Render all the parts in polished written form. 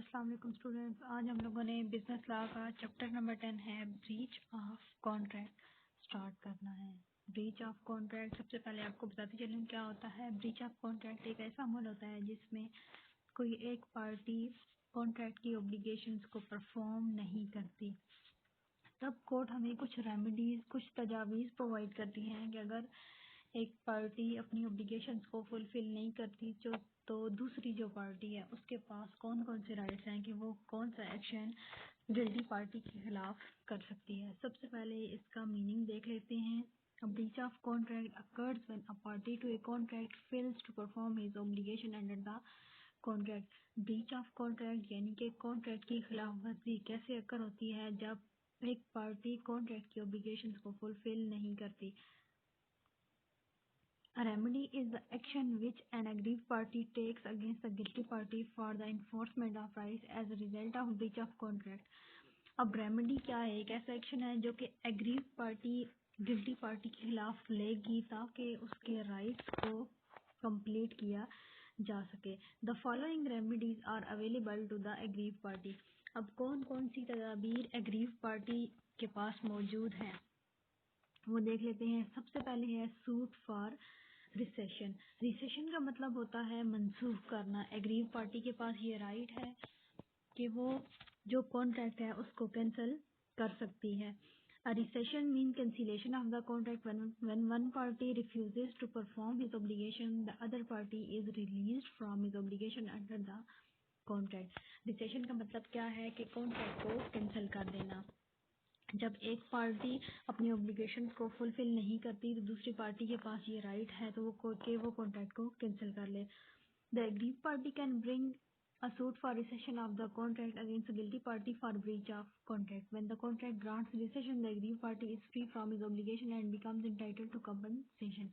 अस्सलाम वालेकुम स्टूडेंट्स। आज हम लोगों ने बिजनेस लॉ का चैप्टर नंबर 10 है ब्रीच ऑफ कॉन्ट्रैक्ट स्टार्ट करना है। ब्रीच ऑफ कॉन्ट्रैक्ट, सबसे पहले आपको बताते चलूँ क्या होता है। ब्रीच ऑफ कॉन्ट्रैक्ट एक ऐसा अमल होता है जिसमें कोई एक पार्टी कॉन्ट्रैक्ट की ऑब्लिगेशंस को परफॉर्म नहीं करती। तब कोर्ट हमें कुछ रेमेडीज, कुछ तजावीज़ प्रोवाइड करती हैं कि अगर एक पार्टी अपनी ऑब्लिगेशंस को फुलफिल नहीं करती तो दूसरी जो पार्टी है उसके पास कौन कौन से राइट्स हैं कि वो कौन सा एक्शन गिल्टी पार्टी के खिलाफ कर सकती है। सबसे पहले इसका मीनिंग देख लेते हैं। A breach of contract occurs when a party to a contract fails to perform his obligation under the contract. Breach of contract यानी कि कॉन्ट्रैक्ट की खिलाफ वर्जी कैसे अक्कर होती है जब एक पार्टी कॉन्ट्रैक्ट की ऑब्लिगेशंस को फुलफिल नहीं करती। A remedy is the action which an aggrieved party takes against the guilty party for the enforcement of rights as a result of breach of contract. अब remedy क्या है? एक ऐसा action है जो कि एग्रीव पार्टी गिल्टी पार्टी के खिलाफ लेगी ताकि उसके राइट्स को कंप्लीट किया जा सके। The following remedies are available to the aggrieved party. अब कौन कौन सी तदाबीर एग्रीव पार्टी के पास मौजूद हैं वो देख लेते हैं। सबसे पहले है सूट फॉर रिसेशन। रिसेशन का मतलब होता है मनसूख करना। एग्रीव पार्टी के पास ये राइट है कि वो जो कॉन्ट्रैक्ट है उसको कैंसिल कर सकती है। A recession means cancellation of the contract when one party refuses to perform his obligation, the other party is released from his obligation under the contract. Recession का मतलब क्या है कि कॉन्ट्रैक्ट को कैंसिल कर देना। जब एक पार्टी अपनी ऑब्लिगेशन को फुलफिल नहीं करती तो दूसरी पार्टी के पास ये राइट है तो वो कोर्ट के वो कॉन्ट्रैक्ट को कैंसिल कर ले। The aggrieved party can bring a suit for rescission of the contract against the guilty party for breach of contract. When the contract grants rescission, the aggrieved party is free from his obligation and becomes entitled to compensation.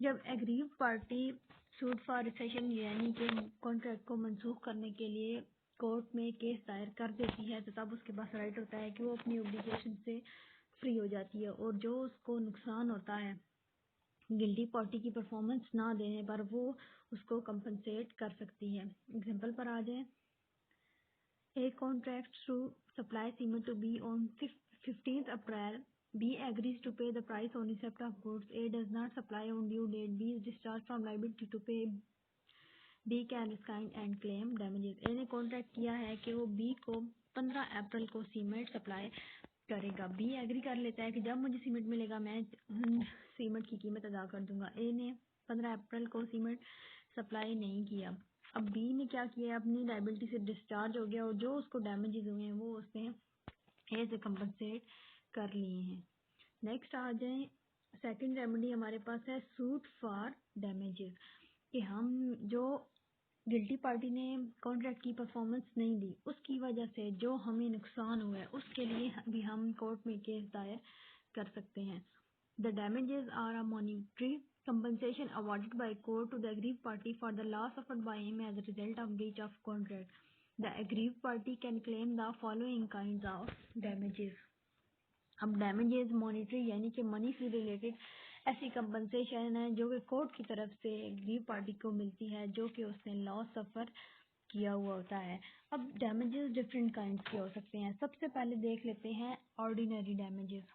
जब aggrieve party suit for recession यानी कि contract को मनसूख करने के लिए court में case दायर कर देती है तो तब उसके पास राइट होता है कि वो अपनी ऑब्लिगेशन से फ्री हो जाती है और जो उसको नुकसान होता है गिल्टी पार्टी की परफॉर्मेंस ना देने पर वो उसको कंपनसेट कर सकती है। एग्जांपल पर आ जाए। A contract to supply cement to B on 15th April. B agrees to pay the price on receipt of goods. A does not supply on due date. B is discharged from liability to pay. B can resign and claim damages. A ने contract किया है कि वो B को 15 अप्रैल को cement supply करेगा। B agree कर लेता है कि जब मुझे सीमेंट मिलेगा मैं सीमेंट की कीमत अदा कर दूंगा। A ने 15 अप्रैल को सीमेंट सप्लाई नहीं किया। अब बी ने क्या किया, अपनी लाइबिलिटी से डिस्चार्ज हो गया और जो उसको डैमेजेस हुए हैं वो उसने ए से कंपनसेट कर लिए हैं। नेक्स्ट आ जाए, सेकंड रेमेडी हमारे पास है सूट फॉर डैमेजेस कि हम जो गिल्टी पार्टी ने कॉन्ट्रैक्ट की परफॉर्मेंस नहीं दी उसकी वजह से जो हमें नुकसान हुआ है उसके लिए भी हम कोर्ट में केस दायर कर सकते हैं। The damages are a monetary compensation awarded by court to the aggrieved party for the loss suffered by him as a result of breach of contract. The aggrieved party can claim the following kinds of damages. अब damages monetary यानी कि money से related ऐसी compensation है जो कि court की तरफ से एग्रीव पार्टी को मिलती है जो कि उसने लॉस सफर किया हुआ होता है। अब damages डिफरेंट काइंड्स के हो सकते हैं। सबसे पहले देख लेते हैं ordinary damages.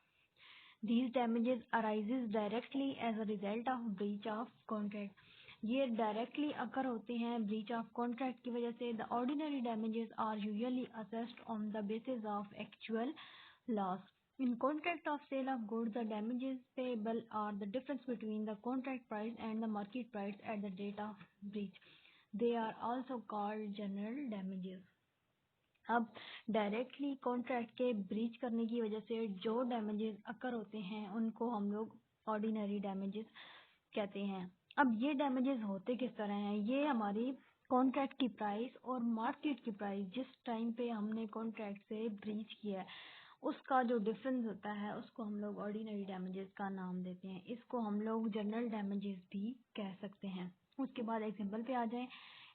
These damages arises directly as a result of breach of contract. ये directly occur होते हैं breach of contract की वजह से। The ordinary damages are usually assessed on the basis of actual loss. In contract of sale of goods, the damages payable are the difference between the contract price and the market price at the date of breach. They are also called general damages. अब directly contract के breach करने की वजह से जो damages अकर होते हैं उनको हम लोग ऑर्डिनरी डैमेजेस कहते हैं। अब ये डैमेजेस होते किस तरह हैं, ये हमारी कॉन्ट्रैक्ट की प्राइस और मार्केट की प्राइस जिस टाइम पे हमने कॉन्ट्रैक्ट से ब्रीच किया है उसका जो डिफरेंस होता है उसको हम लोग ऑर्डिनरी डैमेजेस का नाम देते हैं। इसको हम लोग जनरल डैमेजेस भी कह सकते हैं। उसके बाद एग्जांपल पे आ जाएं।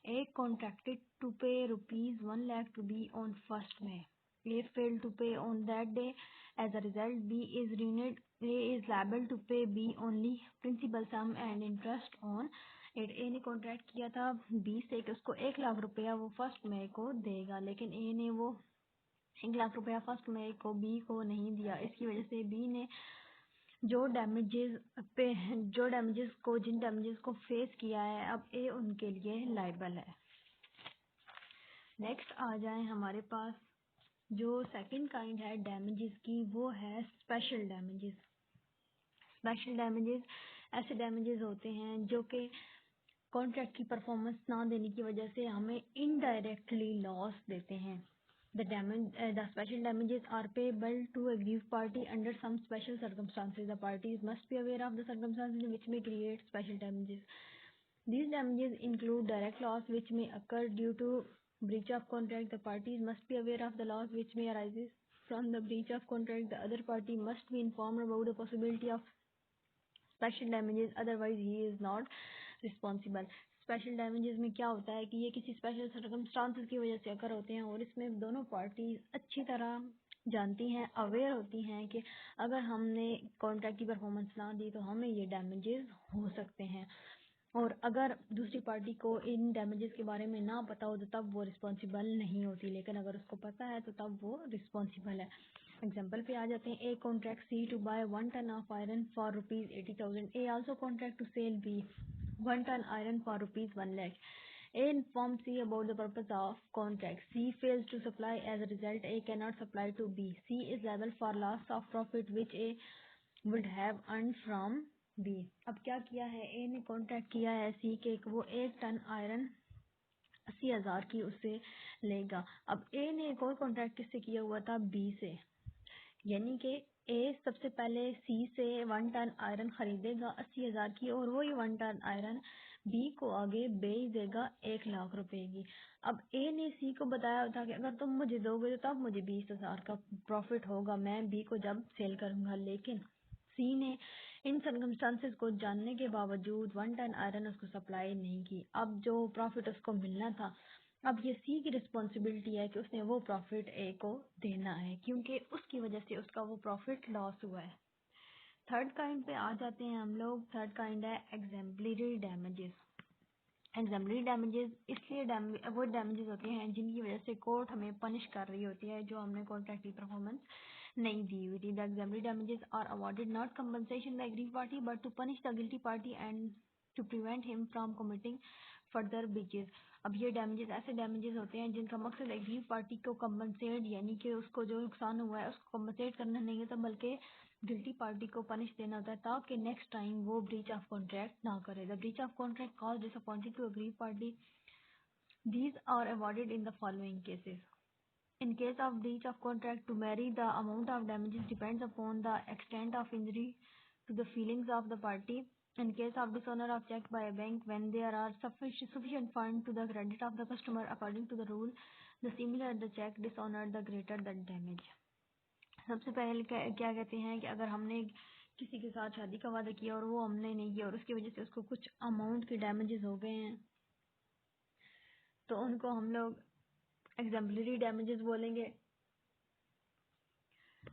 A contracted to pay rupees 1 lakh to B on 1st May. A failed to pay on that day. As a result, B is ruined. A is liable to pay B only principal sum and interest on ए ने contract किया था B से कि उसको 1 लाख रुपया वो 1 मई को देगा, लेकिन ए ने वो 1 लाख रुपया 1 मई को बी को नहीं दिया। इसकी वजह से बी ने जिन डैमेजेस को फेस किया है, अब ए उनके लिए लायबल है। नेक्स्ट आ जाए हमारे पास जो सेकंड काइंड है डैमेजेस की, वो है स्पेशल डैमेजेस। स्पेशल डैमेजेस ऐसे डैमेजेस होते हैं जो कि कॉन्ट्रैक्ट की परफॉर्मेंस ना देने की वजह से हमें इनडायरेक्टली लॉस देते हैं। The special damages are payable to aggrieved party under some special circumstances. The parties must be aware of the circumstances which may create special damages. These damages include direct loss which may occur due to breach of contract. The parties must be aware of the loss which may arise from the breach of contract. The other party must be informed about the possibility of special damages, otherwise he is not responsible. Special damages में क्या होता है कि ये किसी special circumstances की वजह से अकर होते हैं और इसमें दोनों पार्टीज अच्छी तरह जानती हैं, अवेयर होती हैं कि अगर हमने कॉन्ट्रैक्ट की परफॉर्मेंस ना दी तो हमें ये डैमेजेस हो सकते हैं, और अगर दूसरी पार्टी को इन डैमेजेस के बारे में ना पता हो तो तब वो रिस्पॉन्सिबल नहीं होती, लेकिन अगर उसको पता है तो तब वो रिस्पॉन्सिबल है। एग्जाम्पल पे आ जाते हैं। A contract C to buy 1 ton of iron for ₹80,000। A also contract to sell B 1 ton iron for ₹1 lakh. A informs C about the purpose of contract. C fails to supply. As a result, A cannot supply to B. C is liable for loss of profit which A would have earned from B. अब क्या किया है, A ने contract किया है C के वो 1 ton iron 80,000 की उससे लेगा। अब A ने एक और कॉन्ट्रैक्ट किससे किया हुआ था, B से, यानी कि ए सबसे पहले सी से 1 ton आयरन खरीदेगा 80,000 की, और वही 1 ton आयरन बी को आगे बेच देगा 1 लाख रुपए की। अब ए ने सी को बताया था कि अगर तुम मुझे दोगे तो तब मुझे 20,000 का प्रॉफिट होगा मैं बी को जब सेल करूंगा, लेकिन सी ने इन सर्कमस्टांसेस को जानने के बावजूद 1 ton आयरन उसको सप्लाई नहीं की। अब जो प्रॉफिट उसको मिलना था, अब ये सी की रिस्पॉन्सिबिलिटी है कि उसने वो प्रॉफिट ए को देना है, क्योंकि उसकी वजह से उसका वो प्रॉफिट लॉस हुआ है। थर्ड काइंड पे आ जाते हैं हम लोग। थर्ड काइंड है एग्जेम्पलरी डैमेजेस। एग्जेम्पलरी डैमेजेस इसलिए वो डैमेजेस होते हैं जिनकी वजह से कोर्ट हमें पनिश कर रही होती है जो हमने कॉन्ट्रैक्ट की परफॉर्मेंस नहीं दी हुई थी। The exemplary damages are awarded not compensation the agreed party but to punish the guilty party and to prevent him from committing further breaches. अब ये डैमेजेस ऐसे डैमेजेस होते हैं जिनका मकसद एग्रीड पार्टी को कंपनसेट, यानी कि उसको जो नुकसान हुआ है उसको कंपनसेट करना नहीं होता, बल्कि गिल्टी पार्टी को पनिश देना होता है ताकि नेक्स्ट टाइम वो ब्रीच ऑफ कॉन्ट्रैक्ट ना करे। The breach of contract cause disappointed to aggrieved party, these are awarded in the following cases. In case of breach of contract to marry, the amount of damages depends upon the extent of injury to the feelings of the party. In case of dishonor of check by a bank, when there are sufficient funds to the credit of the customer according to the rule, the similar the check dishonored, the greater the damage. सबसे पहले क्या कहते हैं कि अगर हमने किसी के साथ शादी का वादा किया और वो हमने नहीं किया और उसकी वजह से उसको कुछ अमाउंट के डैमेजेस हो गए हैं, तो उनको हम लोग एग्जाम्पलरी डैमेजेस बोलेंगे।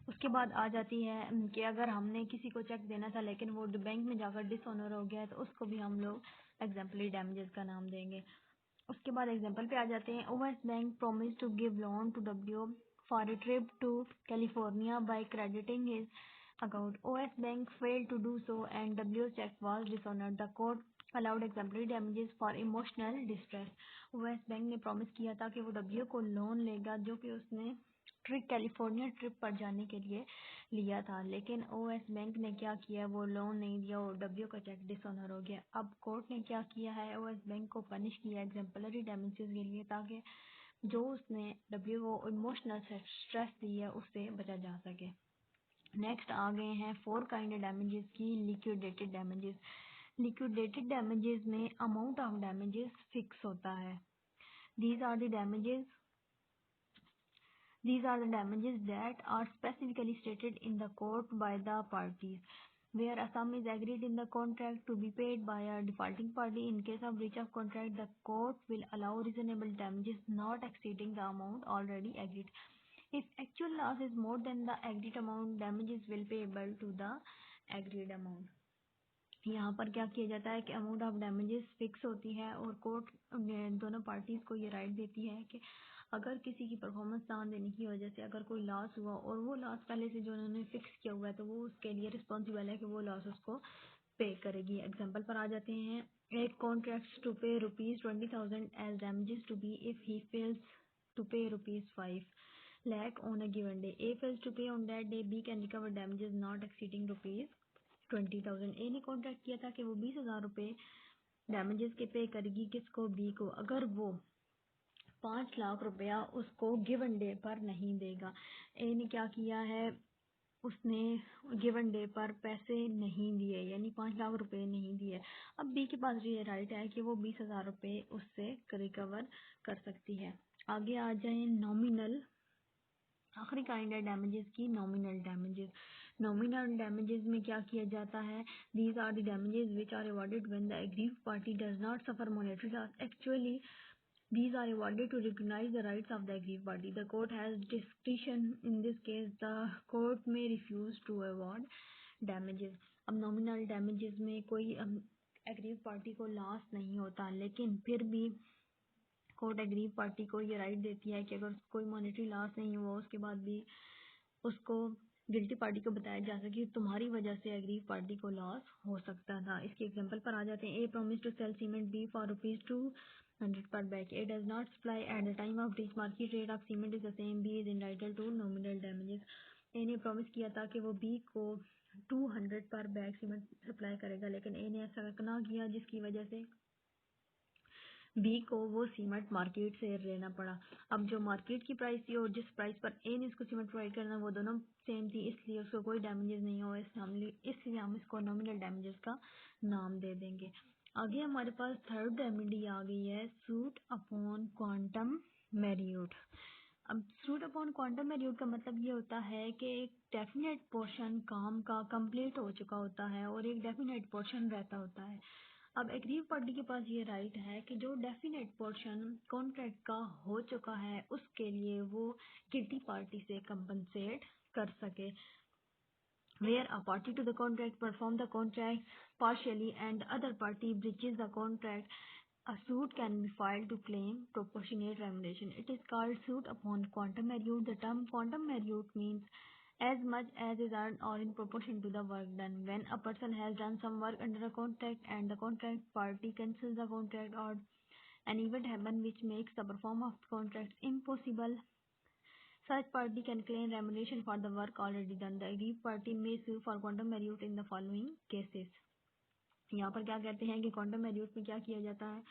उसके बाद आ जाती है कि अगर हमने किसी को चेक देना था लेकिन वो बैंक में जाकर डिसऑनर हो गया है तो उसको भी हम लोग एग्जाम्पलरी डैमेजेस का नाम देंगे। उसके बाद एग्जाम्पल पे आ जाते हैं। OS bank promise to give loan to W for a trip to California by crediting his account. OS bank failed to do so and W cheque was dishonoured. The court allowed exemplary damages for emotional distress. OS bank ने promise किया था कि वो W को loan लेगा जो कि उसने कैलिफोर्निया ट्रिप पर जाने के लिए लिया था, लेकिन ओएस बैंक ने क्या किया, वो लोन नहीं दिया और डब्ल्यू का चेक डिसऑनर हो गया। अब कोर्ट ने क्या किया है, ओएस बैंक को पनिश किया एग्जाम्पलरी डैमेजेस के लिए ताकि जो उसने डब्ल्यू को इमोशनल स्ट्रेस दी है उससे बचा जा सके। नेक्स्ट आ गए हैं 4 काइंड डैमेजेस की। Liquidated damages. लिक्विडेटेड डैमेजेस में अमाउंट ऑफ डैमेजेस फिक्स होता है। These are the damages These are the damages that are specifically stated in the court by the parties. Where a sum is agreed in the contract to be paid by a defaulting party, in case of breach of contract, the court will allow reasonable damages not exceeding the amount already agreed. If actual loss is more than the agreed amount, damages will be payable to the agreed amount. यहाँ पर क्या किया जाता है कि amount of damages fix होती है और कोर्ट दोनों पार्टीज को ये राइट देती है कि अगर किसी की परफॉर्मेंस ना देने की वजह से अगर कोई लॉस हुआ और वो लॉस पहले से जो उन्होंने फिक्स किया हुआ है तो वो उसके लिए रिस्पॉन्सिबल है कि वो लॉस उसको पे करेगी। एग्जाम्पल पर आ जाते हैं, एक contracts to pay ₹20,000 as damages to be if he fails to pay ₹5 lakh on a given day. A fails to pay on that day. B can recover damages not exceeding ₹20,000। ए ने contract किया था कि वो 20,000 रुपए damages के पे करेगी किसको, बी को, अगर वो 5 लाख रुपया उसको गिवन डे पर नहीं देगा। ए ने क्या किया है, उसने गिवन डे पर पैसे नहीं दिए यानी 5 लाख रुपए नहीं दिए। अब बी के पास ये राइट है कि वो 20,000 रुपए उससे रिकवर कर सकती है। आगे आ जाए नॉमिनल, आखिरी काइंड है डैमेजेस की, नॉमिनल डैमेजेस। नॉमिनल डैमेजेस में क्या किया जाता है, these are the damages which are awarded when the aggrieved party does not suffer monetary loss. Actually these are awarded to recognize the rights of the aggrieved party. The court has discretion. In this case, the court may refuse to award damages. अब nominal damages में कोई aggrieved party को loss नहीं होता, लेकिन फिर भी court aggrieve party को ये राइट देती है कि अगर कोई मॉनेटरी लॉस नहीं हुआ उसके बाद भी उसको गिल्टी पार्टी को बताया जा सके कि तुम्हारी वजह से एग्रीव पार्टी को लॉस हो सकता था। इसके एग्जांपल पर आ जाते हैं, A promise to sell cement B for ₹200 per bag. A does not supply at the time of reach market rate of cement is the same, B is entitled to nominal damages. A ने promise किया था कि वो B को 200 per bag cement supply करेगा, लेकिन ए ने ऐसा ना किया जिसकी वजह से बी को वो सीमेंट मार्केट से लेना पड़ा। अब जो मार्केट की प्राइस थी और जिस प्राइस पर ए ने इसको सीमेंट प्रोवाइड करना वो दोनों सेम थी, इसलिए उसको कोई डैमेजेस नहीं हुआ, इसलिए हम इसको नॉमिनल डैमेजेस का नाम दे देंगे। आगे हमारे पास थर्ड रेमेडी आ गई है, सूट अपॉन क्वांटम मेरिट। अब सूट अपॉन क्वांटम मेरिट का मतलब ये होता है कि एक डेफिनेट पोर्शन काम का कंप्लीट हो चुका होता है और एक डेफिनेट पोर्शन रहता होता है। अब एग्रीव पार्टी के पास ये राइट है कि जो डेफिनेट पोर्शन कॉन्ट्रैक्ट का हो चुका है उसके लिए वो गिल्टी पार्टी से कंपनसेट कर सके। Where a party to the contract perform the contract partially and other party breaches the contract, a suit can be filed to claim proportionate remuneration. It is called suit upon quantum merit. The term quantum merit means as much as is earned or in proportion to the work done. When a person has done some work under a contract and the contract party cancels the contract or an event happen which makes the performance of the contract impossible, such party can claim remuneration for the work already done. The aggrieved party may sue for quantum merit in the following cases. यहाँ पर क्या कहते हैं कि quantum merit में क्या किया जाता है,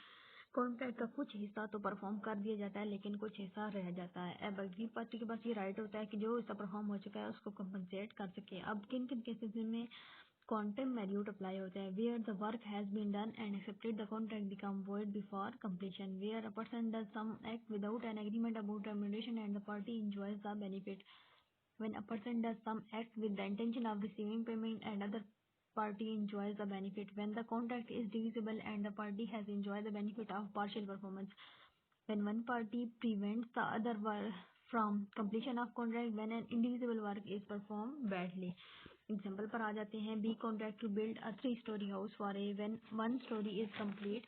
कॉन्ट्रैक्ट का कुछ हिस्सा तो परफॉर्म कर दिया जाता है लेकिन कुछ हिस्सा रह जाता है। अब अग्रीव पार्टी के पास ये राइट होता है कि जो हिस्सा परफॉर्म हो चुका है उसको कंपनसेट कर सके। अब किन किन केसेस में क्वांटम मेरिट अप्लाई होता है, where the work has been done and accepted the contract become void before completion, where a person does some act without an agreement about remuneration and the party enjoys the benefit, when a person does some act with the intention of receiving payment and other party enjoys the benefit, when the contract is divisible and the party has enjoyed the benefit of partial performance, when one party prevents the other from completion of contract, when an indivisible work is performed badly. Example पर आ जाते हैं, B contract to build a 3-story house for A, when 1 story is complete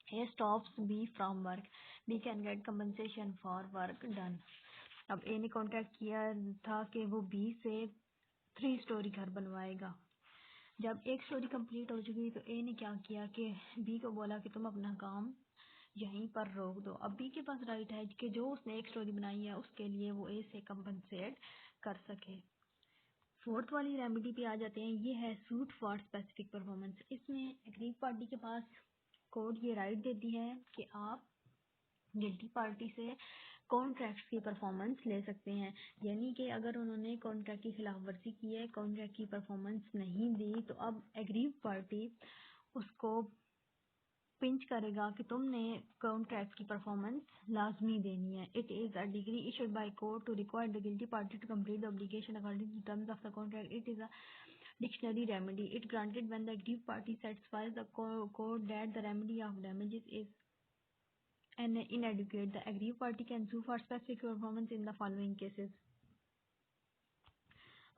A stops B from work, B can get compensation for work done. अब A ने contract किया था कि वो बी से 3-story घर बनवाएगा। जब एक स्टोरी कंप्लीट हो चुकी तो ए ने क्या किया कि बी को बोला कि तुम अपना काम यहीं पर रोक दो। अब बी के पास राइट है कि जो उसने एक स्टोरी बनाई है उसके लिए वो ए से कंपनसेट कर सके। फोर्थ वाली रेमेडी पे आ जाते हैं, ये है सूट फॉर स्पेसिफिक परफॉर्मेंस। इसमें एग्रीव पार्टी के पास कोर्ट ये राइट देती है कि आप गिल्टी पार्टी से कॉन्ट्रैक्ट की परफॉर्मेंस ले सकते हैं, यानी कि अगर उन्होंने कॉन्ट्रैक्ट की खिलाफ वर्जी की है, कॉन्ट्रैक्ट की परफॉर्मेंस नहीं दी, तो अब एग्रीव पार्टी उसको पिंच करेगा कि तुमने कॉन्ट्रैक्ट की परफॉर्मेंस लाजमी देनी है। It is a decree issued by court to require the guilty party to complete the obligation according to terms of the contract. It is a dictionary remedy. It granted when the aggrieved party satisfies the court that the remedy of damages is inadequate. The aggrieved party can sue for specific performance in the following cases.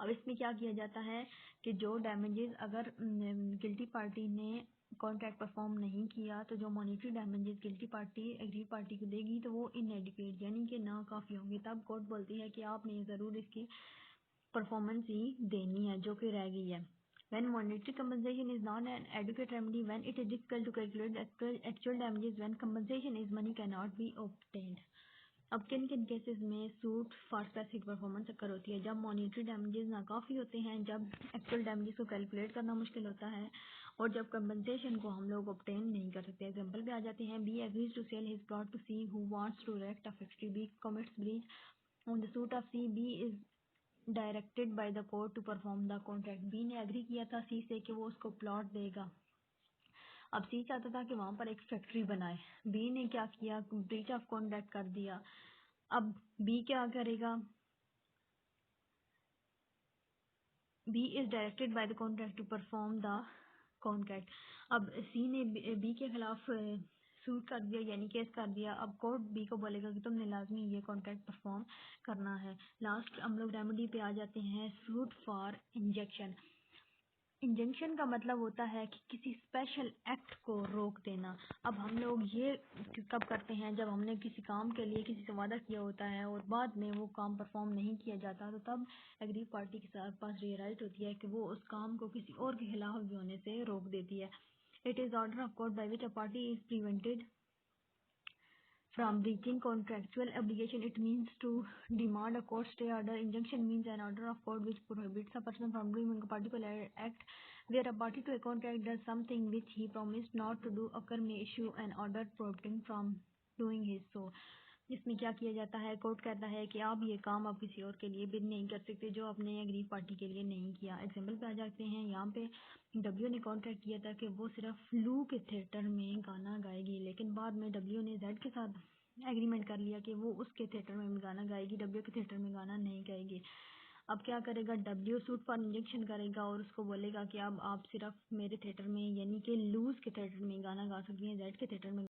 अब इसमें क्या किया जाता है कि जो damages अगर guilty party ने कॉन्ट्रैक्ट परफॉर्म नहीं किया तो जो monetary damages guilty party aggrieved party को देगी तो वो इनएडिक्वेट यानी कि ना काफ़ी होंगी। तब कोर्ट बोलती है कि आपने ज़रूर इसकी परफॉर्मेंस ही देनी है जो कि रह गई है। When monetary compensation is not an adequate remedy, when it is difficult to calculate the actual damages, when compensation is money cannot be obtained. अब किन किन केसेस में सूट फॉर स्पेसिफिक परफॉर्मेंस अकर होती है? जब मॉनेटरी डैमेजेस नाकाफी होते हैं, जब एक्चुअल डैमेजेस को कैलकुलेट करना मुश्किल होता है और जब कंपनसेशन को हम लोग ऑब्टेन नहीं कर सकते। एग्जांपल पे आ जाते हैं, B agrees to sell his plot to C who wants to erect a factory, B commits breach on the suit of C, B is directed by the court to perform the contract. B ने agree किया था सी से कि वो उसको plot देगा। अब सी चाहता था कि वहां पर एक फैक्ट्री बनाए, बी ने क्या किया, ब्रीच ऑफ कॉन्ट्रैक्ट कर दिया। अब बी क्या करेगा, B is directed by the contract to perform the contract. अब सी ने बी के खिलाफ सूट कर दिया यानी केस कर दिया। अब कोर्ट बी को बोलेगा कि तुमने लाजमी ये कॉन्ट्रैक्ट परफॉर्म करना है। लास्ट हम लोग रेमेडी पे आ जाते हैं, सूट फॉर इंजेक्शन। इंजंक्शन का मतलब होता है कि किसी स्पेशल एक्ट को रोक देना। अब हम लोग ये कब करते हैं, जब हमने किसी काम के लिए किसी से वादा किया होता है और बाद में वो काम परफॉर्म नहीं किया जाता, तो तब एग्री पार्टी के पास ये राइट होती है कि वो उस काम को किसी और के खिलाफ भी होने से रोक देती है। It is order of court by which a party is prevented from breaching contractual obligation. It means to demand a court stay order. Injunction means an order of court which prohibits a person from doing a particular act. Where a party to a contract does something which he promised not to do, occur may issue an order prohibiting from doing his so. इसमें क्या किया जाता है, court कहता है कि आप ये काम आप किसी और के लिए बिड नहीं कर सकते जो आपने एग्री पार्टी के लिए नहीं किया। एग्जाम्पल पे आ जाते हैं, यहाँ पे डब्ल्यू ने कॉन्ट्रैक्ट किया था कि वो सिर्फ लू के थिएटर में गाना गाएगी, लेकिन बाद में डब्ल्यू ने जेड के साथ एग्रीमेंट कर लिया कि वो उसके थिएटर में भी गाना गाएगी, डब्ल्यू के थिएटर में गाना नहीं गाएगी। अब क्या करेगा, डब्ल्यू सूट फॉर इंजेक्शन करेगा और उसको बोलेगा कि अब आप सिर्फ मेरे थिएटर में यानी कि लूज के थिएटर में गाना गा सकती हैं, जेड के थिएटर में